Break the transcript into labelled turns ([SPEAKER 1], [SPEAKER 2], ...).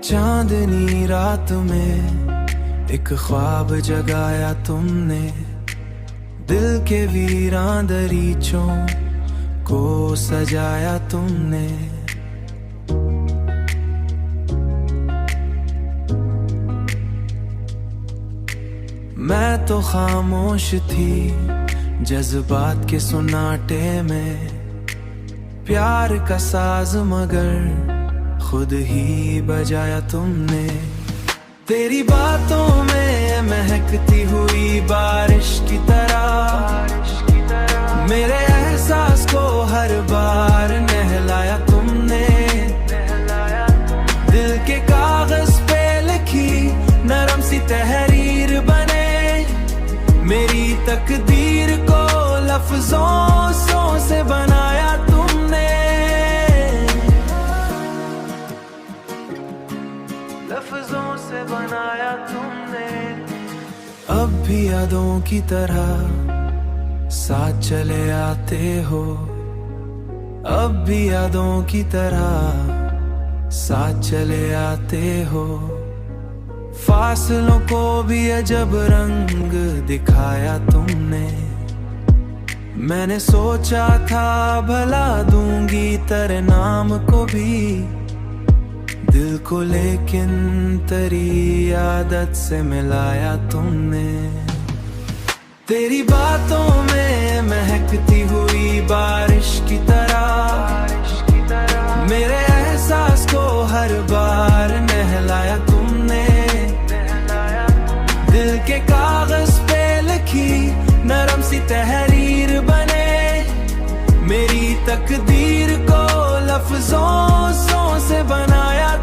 [SPEAKER 1] चांदनी रात में एक ख्वाब जगाया तुमने, दिल के वीरान दरीचों को सजाया तुमने। मैं तो खामोश थी जज्बात के सुनाटे में, प्यार का साज मगर खुद ही बजाया तुमने। तेरी बातों में महकती हुई बारिश की तरह मेरे एहसास को हर बार नहलाया तुमने। दिल के कागज पे लिखी नरम सी तहरीर बने, मेरी तकदीर को लफ्जों से बनाया तुमने। लफ्जों से बनाया तुमने। अब भी यादों की तरह साथ चले आते हो, अब भी यादों की तरह साथ चले आते हो। फासलों को भी अजब रंग दिखाया तुमने। मैंने सोचा था भला दूंगी तेरे नाम को भी दिल को, लेकिन तेरी आदत से मिलाया तुमने। तेरी बातों में महकती हुई बारिश की तरह मेरे एहसास को हर बार नहलाया तुमने। दिल के कागज पे लिखी नरम सी तहरीर बने, मेरी तकदीर को लफ्जों से बनाया।